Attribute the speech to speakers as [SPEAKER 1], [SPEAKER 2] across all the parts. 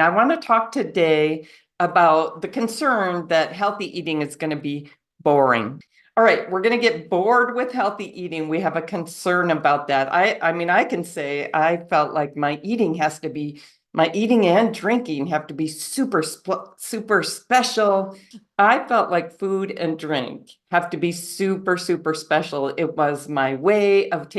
[SPEAKER 1] I want to talk today about the concern that healthy eating is going to be boring. All right, we're going to get bored with healthy eating. We have a concern about that. I mean, I can say I felt like my eating and drinking have to be super special. I felt like food and drink have to be super special. It was my way of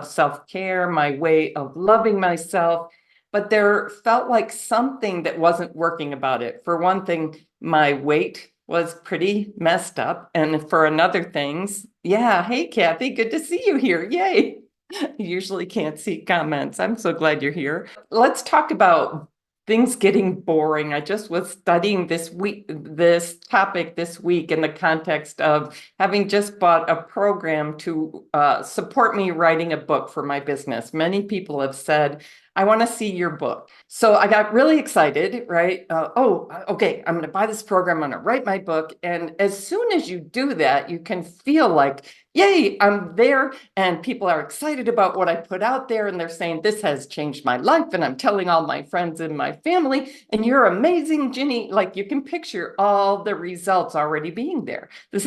[SPEAKER 1] self-care, my way of loving myself, but there felt like something that wasn't working about it. For one thing, my weight was pretty messed up. And for another things, yeah, hey, Kathy, good to see you here. Yay. You usually can't see comments. I'm so glad you're here. Let's talk about things getting boring. I just was studying this topic this week in the context of having just bought a program to support me writing a book for my business. Many people have said, I want to see your book. So I got really excited, right? Okay, I'm going to buy this program. I'm going to write my book. And as soon as you do that, you can feel like, yay, I'm there. And people are excited about what I put out there. And they're saying, this has changed my life. And I'm telling all my friends and my family, and you're amazing, Ginny. Like you can picture all the results already being there. This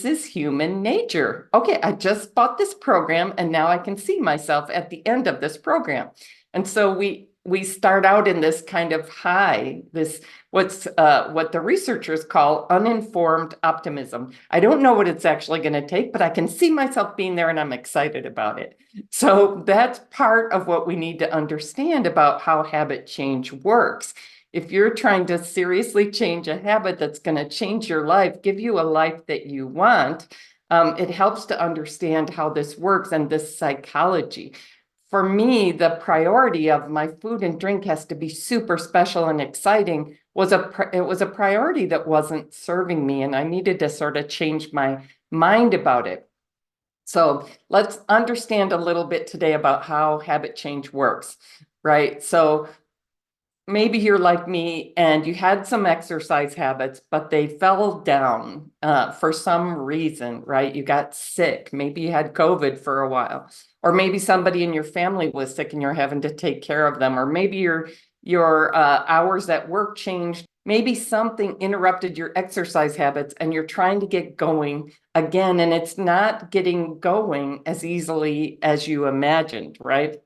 [SPEAKER 1] is human nature. Okay, I just bought this program and now I can see myself at the end of this program. And so we start out in this kind of high, this what the researchers call uninformed optimism. I don't know what it's actually going to take, but I can see myself being there and I'm excited about it. So that's part of what we need to understand about how habit change works. If you're trying to seriously change a habit that's going to change your life, give you a life that you want, it helps to understand how this works and this psychology. For me, the priority of my food and drink has to be super special and exciting. It was a priority that wasn't serving me, and I needed to sort of change my mind about it. So let's understand a little bit today about how habit change works, right? So maybe you're like me and you had some exercise habits, but they fell down for some reason, right? You got sick. Maybe you had COVID for a while, or maybe somebody in your family was sick and you're having to take care of them, or maybe your hours at work changed. Maybe something interrupted your exercise habits and you're trying to get going again, and it's not getting going as easily as you imagined, right?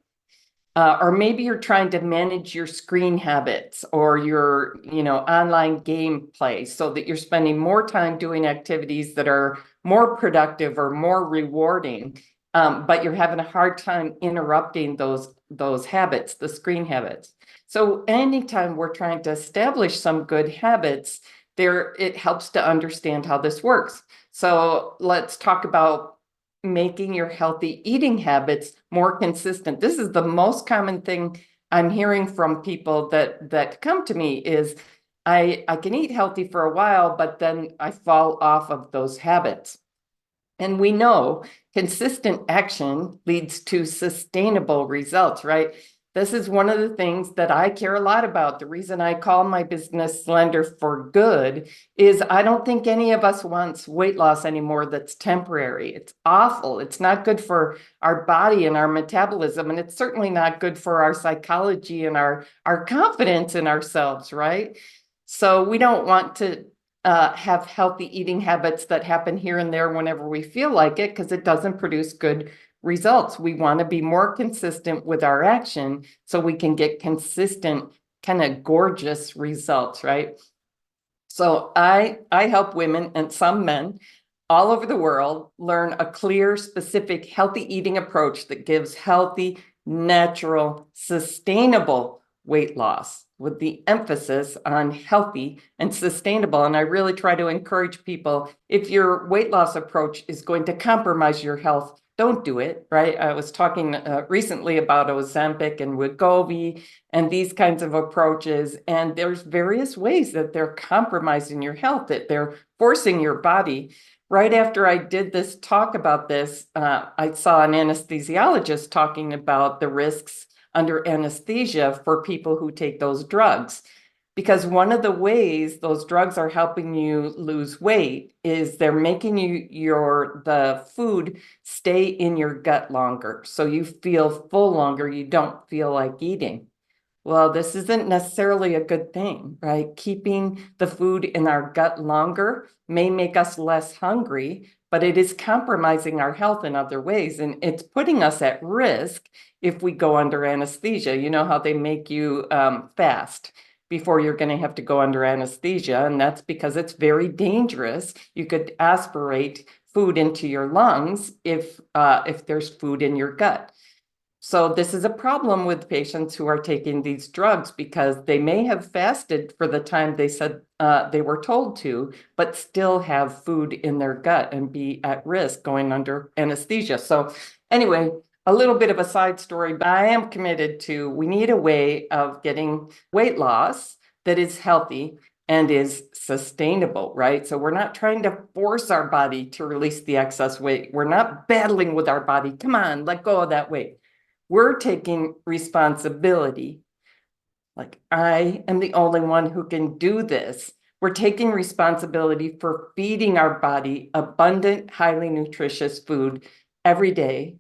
[SPEAKER 1] Or maybe you're trying to manage your screen habits or your, online game play so that you're spending more time doing activities that are more productive or more rewarding. But you're having a hard time interrupting those habits, the screen habits. So anytime we're trying to establish some good habits, it helps to understand how this works. So let's talk about making your healthy eating habits more consistent. This is the most common thing I'm hearing from people that come to me is I can eat healthy for a while, but then I fall off of those habits. And we know consistent action leads to sustainable results, right? This is one of the things that I care a lot about. The reason I call my business Slender for Good is I don't think any of us wants weight loss anymore that's temporary. It's awful. It's not good for our body and our metabolism, and it's certainly not good for our psychology and our confidence in ourselves, right? So we don't want to have healthy eating habits that happen here and there whenever we feel like it, because it doesn't produce good results. We want to be more consistent with our action so we can get consistent, kind of gorgeous results, right? So I help women and some men all over the world learn a clear, specific, healthy eating approach that gives healthy, natural, sustainable weight loss with the emphasis on healthy and sustainable. And I really try to encourage people, if your weight loss approach is going to compromise your health, don't do it, right? I was talking recently about Ozempic and Wegovy and these kinds of approaches. And there's various ways that they're compromising your health, that they're forcing your body. Right after I did this talk about this, I saw an anesthesiologist talking about the risks under anesthesia for people who take those drugs. Because one of the ways those drugs are helping you lose weight is they're making the food stay in your gut longer. So you feel full longer, you don't feel like eating. Well, this isn't necessarily a good thing, right? Keeping the food in our gut longer may make us less hungry, but it is compromising our health in other ways. And it's putting us at risk if we go under anesthesia. You know how they make you fast before you're going to have to go under anesthesia. And that's because it's very dangerous. You could aspirate food into your lungs if there's food in your gut. So this is a problem with patients who are taking these drugs because they may have fasted for the time they said they were told to, but still have food in their gut and be at risk going under anesthesia. So anyway, a little bit of a side story, but I am committed to, we need a way of getting weight loss that is healthy and is sustainable, right? So we're not trying to force our body to release the excess weight. We're not battling with our body. Come on, let go of that weight. We're taking responsibility. Like, I am the only one who can do this. We're taking responsibility for feeding our body abundant, highly nutritious food every day,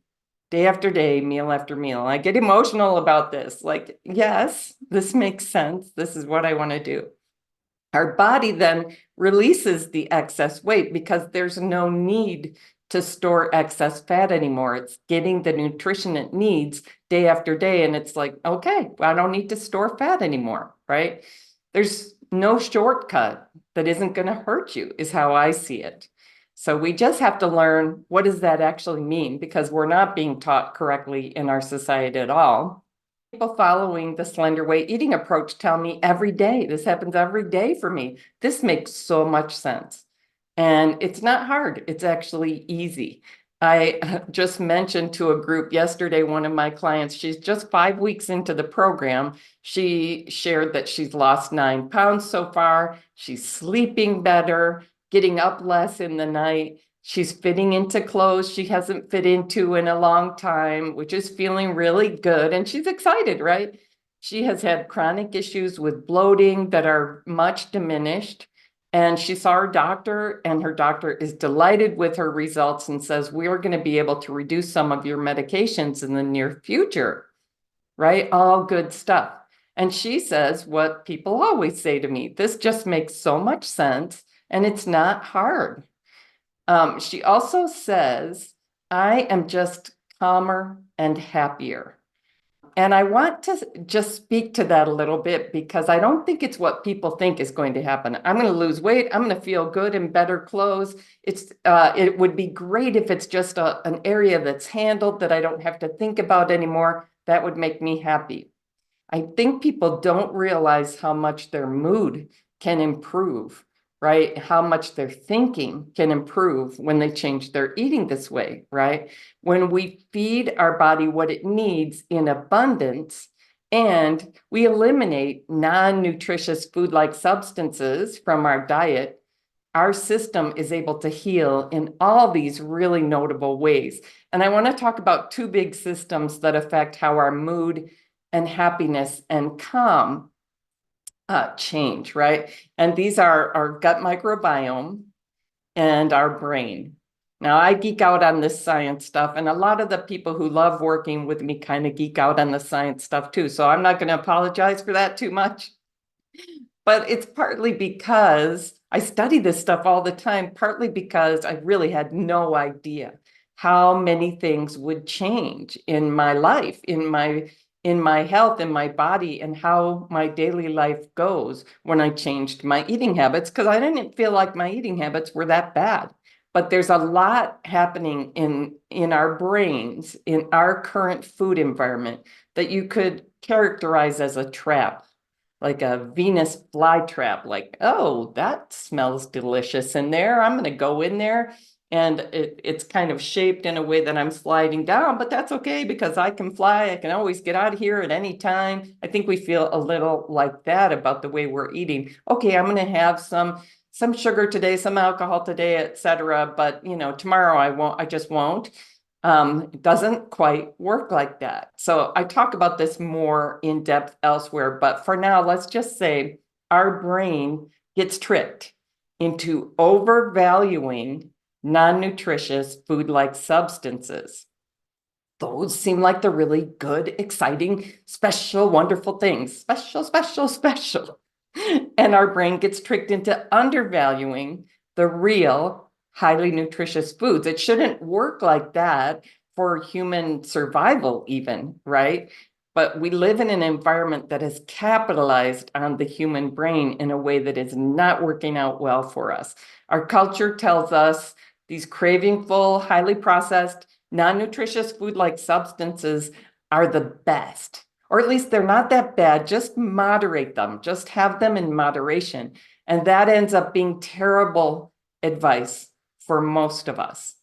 [SPEAKER 1] day after day, meal after meal. I get emotional about this. Like, yes, this makes sense. This is what I want to do. Our body then releases the excess weight because there's no need to store excess fat anymore. It's getting the nutrition it needs day after day. And it's like, okay, I don't need to store fat anymore, right? There's no shortcut that isn't going to hurt you, is how I see it. So we just have to learn, what does that actually mean? Because we're not being taught correctly in our society at all. People following the slender weight eating approach tell me every day, this happens every day for me. This makes so much sense. And it's not hard, it's actually easy. I just mentioned to a group yesterday, one of my clients, she's just 5 weeks into the program. She shared that she's lost 9 pounds so far. She's sleeping better, getting up less in the night. She's fitting into clothes she hasn't fit into in a long time, which is feeling really good. And she's excited, right? She has had chronic issues with bloating that are much diminished. And she saw her doctor, and her doctor is delighted with her results and says, we are going to be able to reduce some of your medications in the near future, right? All good stuff. And she says what people always say to me, this just makes so much sense and it's not hard. She also says, I am just calmer and happier. And I want to just speak to that a little bit because I don't think it's what people think is going to happen. I'm going to lose weight. I'm going to feel good in better clothes. It would be great if it's just an area that's handled that I don't have to think about anymore. That would make me happy. I think people don't realize how much their mood can improve, right? How much their thinking can improve when they change their eating this way, right? When we feed our body what it needs in abundance and we eliminate non-nutritious food-like substances from our diet, our system is able to heal in all these really notable ways. And I want to talk about two big systems that affect how our mood and happiness and calm change, right? And these are our gut microbiome and our brain. Now, I geek out on this science stuff, and a lot of the people who love working with me kind of geek out on the science stuff too. So I'm not going to apologize for that too much. But it's partly because I study this stuff all the time, partly because I really had no idea how many things would change in my life, in my health, in my body, and how my daily life goes when I changed my eating habits, because I didn't feel like my eating habits were that bad. But there's a lot happening in our brains, in our current food environment, that you could characterize as a trap, like a Venus flytrap, like, oh, that smells delicious in there. I'm going to go in there. And it's kind of shaped in a way that I'm sliding down, but that's okay because I can fly. I can always get out of here at any time. I think we feel a little like that about the way we're eating. Okay, I'm going to have some sugar today, some alcohol today, etc. But tomorrow I won't. I just won't. It doesn't quite work like that. So I talk about this more in depth elsewhere, but for now, let's just say our brain gets tricked into overvaluing non-nutritious food-like substances. those seem like the really good, exciting, special, wonderful things. Special, special, special. And our brain gets tricked into undervaluing the real, highly nutritious foods. It shouldn't work like that for human survival, even, right? But we live in an environment that has capitalized on the human brain in a way that is not working out well for us. Our culture tells us these cravingful, highly processed, non-nutritious food-like substances are the best, or at least they're not that bad. Just moderate them, just have them in moderation. And that ends up being terrible advice for most of us.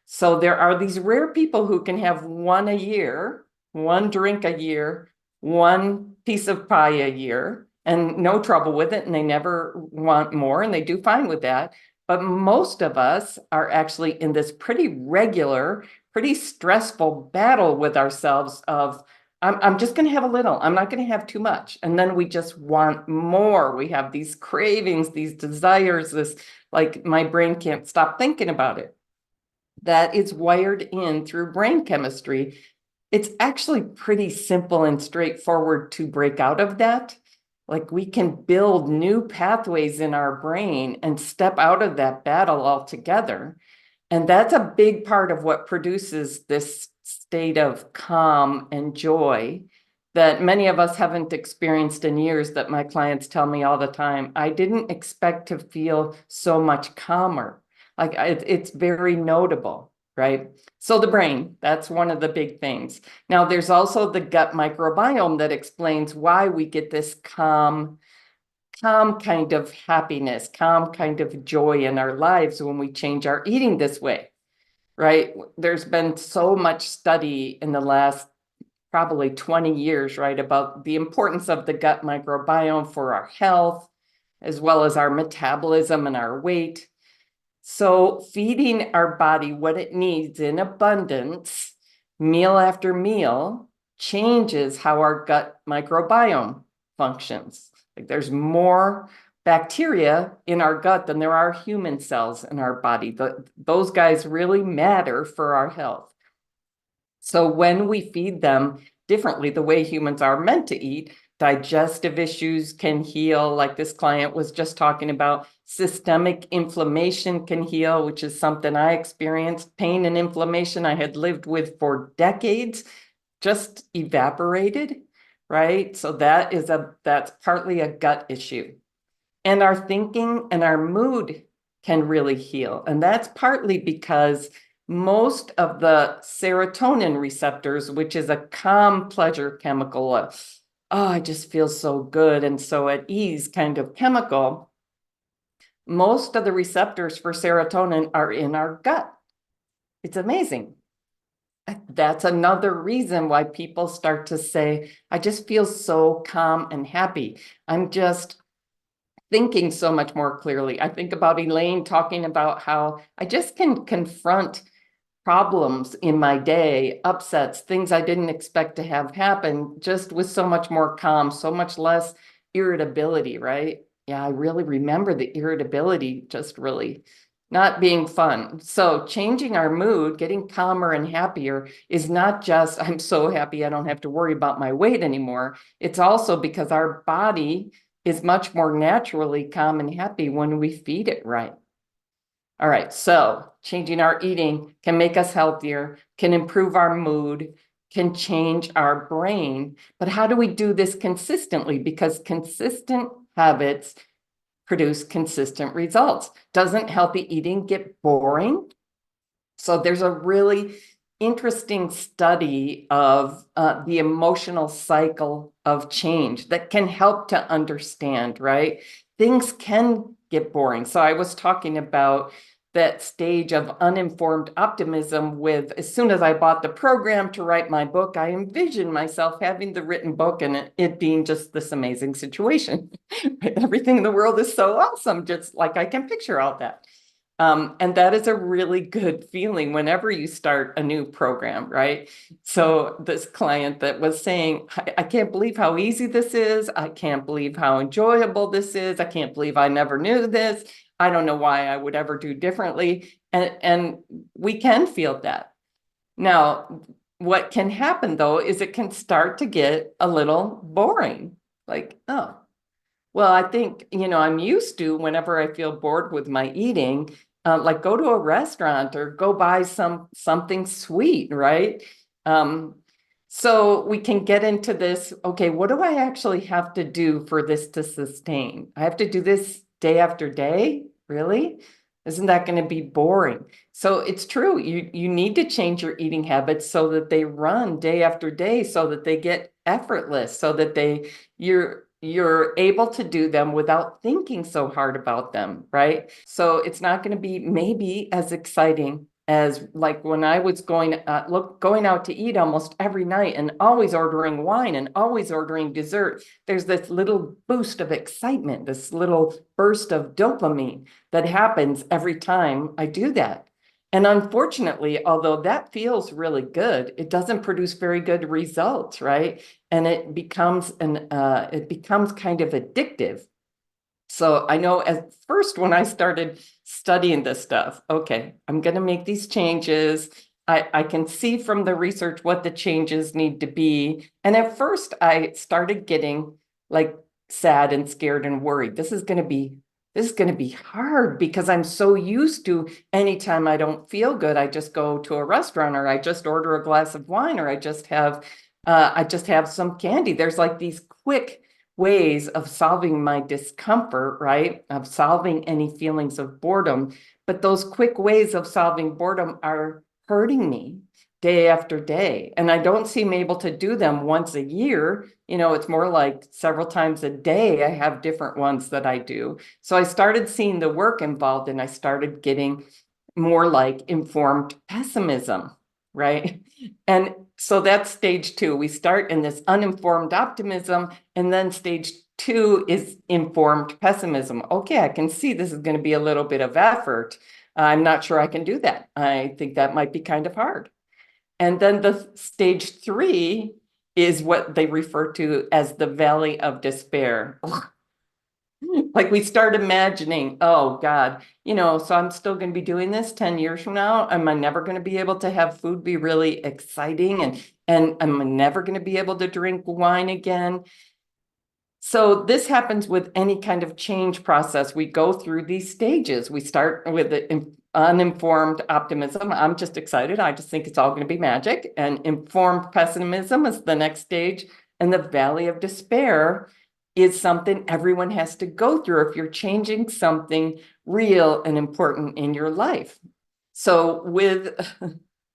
[SPEAKER 1] So there are these rare people who can have one a year, one drink a year, one piece of pie a year, and no trouble with it, and they never want more, and they do fine with that. But most of us are actually in this pretty regular, pretty stressful battle with ourselves of, I'm just going to have a little, I'm not going to have too much. And then we just want more. We have these cravings, these desires, this, like, my brain can't stop thinking about it. That is wired in through brain chemistry. It's actually pretty simple and straightforward to break out of that. Like, we can build new pathways in our brain and step out of that battle altogether. And that's a big part of what produces this state of calm and joy that many of us haven't experienced in years, that my clients tell me all the time. I didn't expect to feel so much calmer. Like, it's very notable, right? So the brain, that's one of the big things. Now, there's also the gut microbiome that explains why we get this calm kind of happiness, calm kind of joy in our lives when we change our eating this way, right? There's been so much study in the last probably 20 years, right, about the importance of the gut microbiome for our health, as well as our metabolism and our weight. So feeding our body what it needs in abundance, meal after meal, changes how our gut microbiome functions. Like, there's more bacteria in our gut than there are human cells in our body. Those guys really matter for our health. So when we feed them differently, the way humans are meant to eat, digestive issues can heal, like this client was just talking about. Systemic inflammation can heal, which is something I experienced. Pain and inflammation I had lived with for decades just evaporated, right? So that's partly a gut issue. And our thinking and our mood can really heal. And that's partly because most of the serotonin receptors, which is a calm pleasure chemical, oh, I just feel so good and so at ease kind of chemical, most of the receptors for serotonin are in our gut. It's amazing. That's another reason why people start to say, I just feel so calm and happy. I'm just thinking so much more clearly. I think about Elaine talking about how I just can confront problems in my day, upsets, things I didn't expect to have happen, just with so much more calm, so much less irritability, right? Yeah, I really remember the irritability just really not being fun. So changing our mood, getting calmer and happier is not just, I'm so happy I don't have to worry about my weight anymore. It's also because our body is much more naturally calm and happy when we feed it right. All right, so changing our eating can make us healthier, can improve our mood, can change our brain. But how do we do this consistently? Because consistent habits produce consistent results. Doesn't healthy eating get boring? So there's a really interesting study of the emotional cycle of change that can help to understand, right? Things can get boring. So I was talking about that stage of uninformed optimism with, as soon as I bought the program to write my book, I envisioned myself having the written book and it being just this amazing situation. Everything in the world is so awesome, just like I can picture all that. And that is a really good feeling whenever you start a new program, right? So this client that was saying, I can't believe how easy this is. I can't believe how enjoyable this is. I can't believe I never knew this. I don't know why I would ever do differently. And we can feel that. Now, what can happen though is it can start to get a little boring. Like, oh, well, I think, I'm used to whenever I feel bored with my eating, like go to a restaurant or go buy something sweet, right? Um, so we can get into this, okay, what do I actually have to do for this to sustain? I have to do this day after day? Really? Isn't that going to be boring? So it's true. You need to change your eating habits so that they run day after day, so that they get effortless, so that you're able to do them without thinking so hard about them, right? So it's not going to be maybe as exciting as like when I was going out to eat almost every night and always ordering wine and always ordering dessert. There's this little boost of excitement, this little burst of dopamine that happens every time I do that. And unfortunately, although that feels really good, it doesn't produce very good results, right? And it becomes kind of addictive. So I know at first when I started studying this stuff, okay, I'm going to make these changes. I can see from the research what the changes need to be. And at first I started getting like sad and scared and worried. This is going to be hard because I'm so used to anytime I don't feel good, I just go to a restaurant or I just order a glass of wine or I just have some candy. There's like these quick ways of solving my discomfort, right? Of solving any feelings of boredom. But those quick ways of solving boredom are hurting me day after day. And I don't seem able to do them once a year. It's more like several times a day. I have different ones that I do. So I started seeing the work involved and I started getting more like informed pessimism, right? And so that's stage two. We start in this uninformed optimism, and then stage two is informed pessimism. Okay, I can see this is going to be a little bit of effort. I'm not sure I can do that. I think that might be kind of hard. And then the stage three is what they refer to as the valley of despair. Like we start imagining, oh God, so I'm still going to be doing this 10 years from now. Am I never going to be able to have food be really exciting? And am I never going to be able to drink wine again? So this happens with any kind of change process. We go through these stages. We start with the uninformed optimism. I'm just excited. I just think it's all going to be magic. And informed pessimism is the next stage. And the valley of despair is something everyone has to go through if you're changing something real and important in your life. So with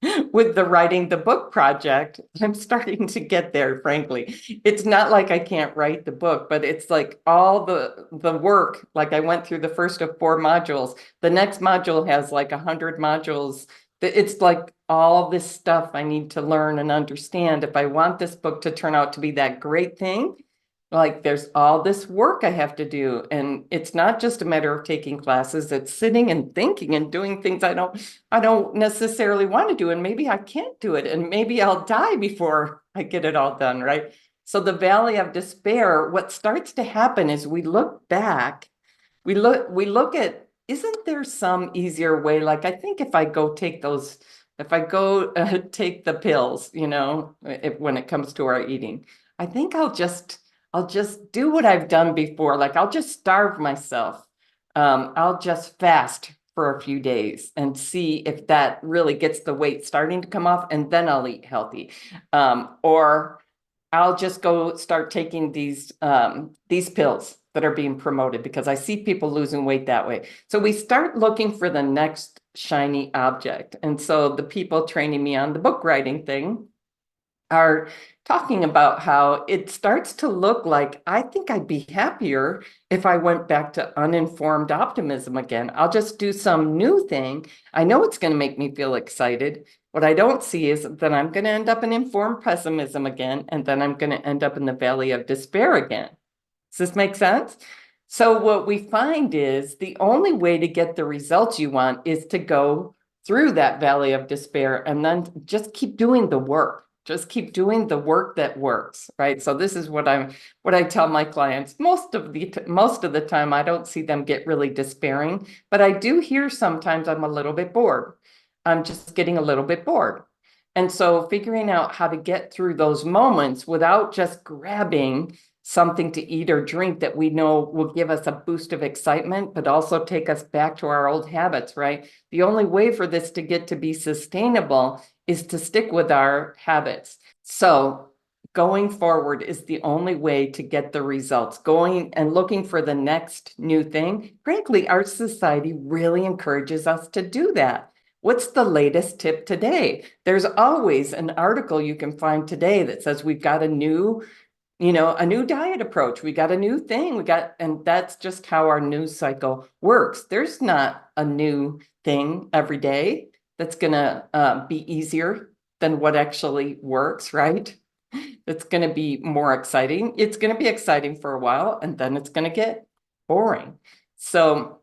[SPEAKER 1] the writing the book project, I'm starting to get there, frankly. It's not like I can't write the book, but it's like all the work, like I went through the first of 4 modules. The next module has like 100 modules. It's like all this stuff I need to learn and understand if I want this book to turn out to be that great thing. Like there's all this work I have to do. And it's not just a matter of taking classes, it's sitting and thinking and doing things I don't necessarily want to do. And maybe I can't do it. And maybe I'll die before I get it all done, right? So the valley of despair, what starts to happen is we look back, we look at, isn't there some easier way? Like I think if I go take the pills, when it comes to our eating, I think I'll just do what I've done before. Like I'll just starve myself. I'll just fast for a few days and see if that really gets the weight starting to come off, and then I'll eat healthy. Or I'll just go start taking these pills that are being promoted because I see people losing weight that way. So we start looking for the next shiny object. And so the people training me on the book writing thing are talking about how it starts to look like I think I'd be happier if I went back to uninformed optimism again. I'll just do some new thing. I know it's going to make me feel excited. What I don't see is that I'm going to end up in informed pessimism again, and then I'm going to end up in the valley of despair again. Does this make sense? So what we find is the only way to get the results you want is to go through that valley of despair and then just keep doing the work. Just keep doing the work that works, right? So this is what I tell my clients. Most of the time, I don't see them get really despairing, but I do hear sometimes I'm a little bit bored. I'm just getting a little bit bored. And so figuring out how to get through those moments without just grabbing something to eat or drink that we know will give us a boost of excitement, but also take us back to our old habits, right? The only way for this to get to be sustainable is to stick with our habits. So going forward is the only way to get the results. Going and looking for the next new thing. Frankly, our society really encourages us to do that. What's the latest tip today? There's always an article you can find today that says we've got a new diet approach. We got a new thing. And that's just how our news cycle works. There's not a new thing every day that's going to be easier than what actually works, right? It's going to be more exciting. It's going to be exciting for a while, and then it's going to get boring. So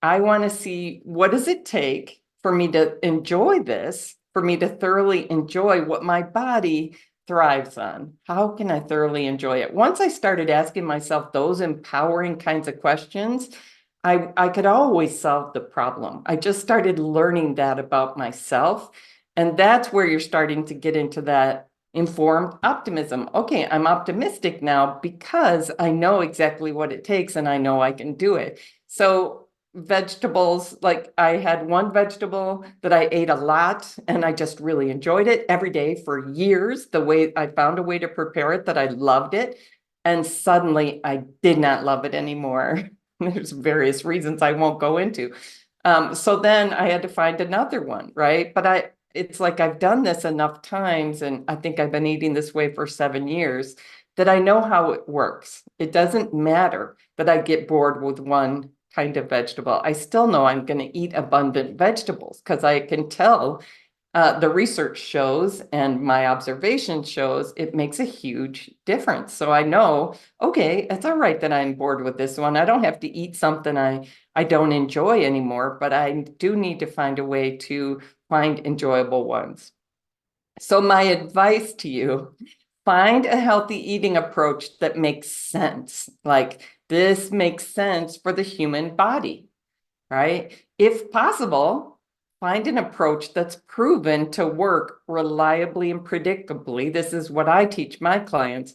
[SPEAKER 1] I want to see, what does it take for me to enjoy this, for me to thoroughly enjoy what my body thrives on? How can I thoroughly enjoy it? Once I started asking myself those empowering kinds of questions, I could always solve the problem. I just started learning that about myself. And that's where you're starting to get into that informed optimism. Okay, I'm optimistic now because I know exactly what it takes and I know I can do it. So vegetables, like I had one vegetable that I ate a lot and I just really enjoyed it every day for years. The way I found a way to prepare it that I loved it. And suddenly I did not love it anymore. There's various reasons I won't go into. So then I had to find another one, right? But it's like I've done this enough times, and I think I've been eating this way for 7 years, that I know how it works. It doesn't matter that I get bored with one kind of vegetable. I still know I'm going to eat abundant vegetables because I can tell the research shows and my observation shows it makes a huge difference. So I know, okay, it's all right that I'm bored with this one. I don't have to eat something I don't enjoy anymore, but I do need to find a way to find enjoyable ones. So my advice to you, find a healthy eating approach that makes sense. Like this makes sense for the human body, right? If possible, find an approach that's proven to work reliably and predictably. This is what I teach my clients.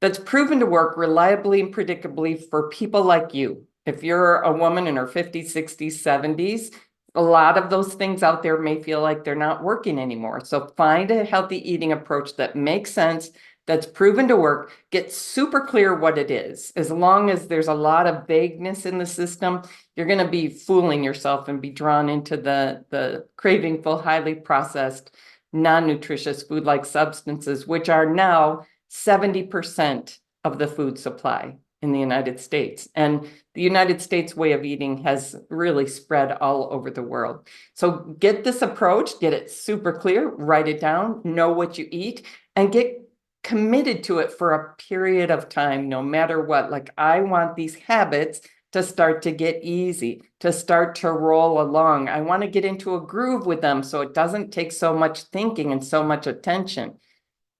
[SPEAKER 1] That's proven to work reliably and predictably for people like you. If you're a woman in her 50s, 60s, 70s, a lot of those things out there may feel like they're not working anymore. So find a healthy eating approach that makes sense, that's proven to work. Get super clear what it is. As long as there's a lot of vagueness in the system, you're going to be fooling yourself and be drawn into the cravingful, highly processed, non-nutritious food-like substances, which are now 70% of the food supply in the United States. And the United States way of eating has really spread all over the world. So get this approach, get it super clear, write it down, know what you eat, and get committed to it for a period of time, no matter what. Like I want these habits to start to get easy, to start to roll along. I want to get into a groove with them so it doesn't take so much thinking and so much attention.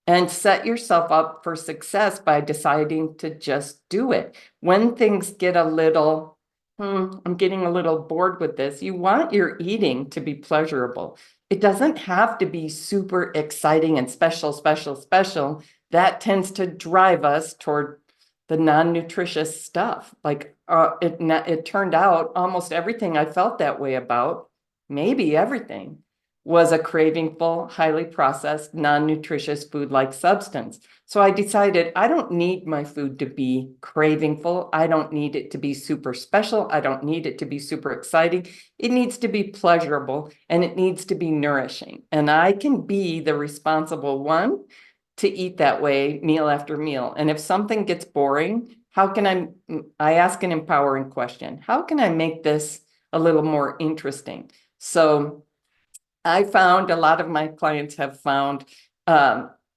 [SPEAKER 1] And set yourself up for success by deciding to just do it. When things get a little, I'm getting a little bored with this, you want your eating to be pleasurable. It doesn't have to be super exciting and special, special, special. That tends to drive us toward the non-nutritious stuff. Like it turned out almost everything I felt that way about, maybe everything, was a cravingful, highly processed, non-nutritious food-like substance. So I decided I don't need my food to be cravingful. I don't need it to be super special. I don't need it to be super exciting. It needs to be pleasurable and it needs to be nourishing. And I can be the responsible one to eat that way meal after meal. And if something gets boring, how can I ask an empowering question. How can I make this a little more interesting? So I found a lot of my clients have found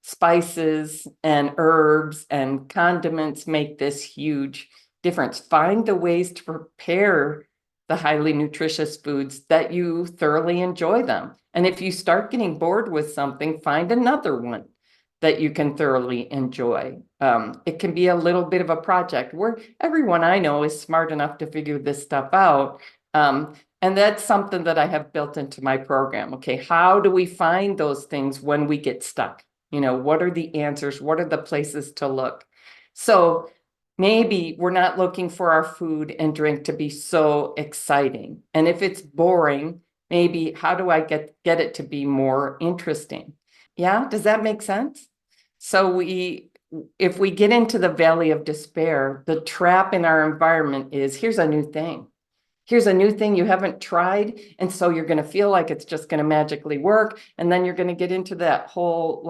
[SPEAKER 1] spices and herbs and condiments make this huge difference. Find the ways to prepare the highly nutritious foods that you thoroughly enjoy them. And if you start getting bored with something, find another one that you can thoroughly enjoy. It can be a little bit of a project where everyone I know is smart enough to figure this stuff out. And that's something that I have built into my program. Okay, how do we find those things when we get stuck? What are the answers? What are the places to look? So maybe we're not looking for our food and drink to be so exciting. And if it's boring, maybe how do I get it to be more interesting? Yeah, does that make sense? So if we get into the valley of despair, the trap in our environment is here's a new thing. Here's a new thing you haven't tried. And so you're going to feel like it's just going to magically work. And then you're going to get into that whole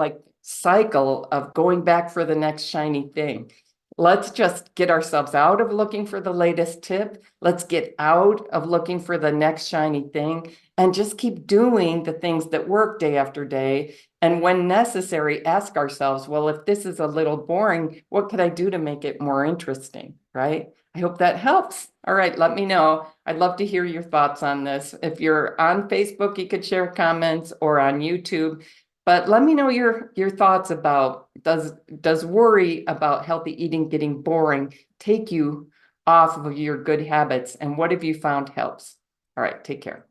[SPEAKER 1] cycle of going back for the next shiny thing. Let's just get ourselves out of looking for the latest tip. Let's get out of looking for the next shiny thing and just keep doing the things that work day after day. And when necessary, ask ourselves, well, if this is a little boring, what could I do to make it more interesting, right? I hope that helps. All right, let me know. I'd love to hear your thoughts on this. If you're on Facebook, you could share comments, or on YouTube. But let me know your thoughts about does worry about healthy eating getting boring take you off of your good habits, and what have you found helps? All right, take care.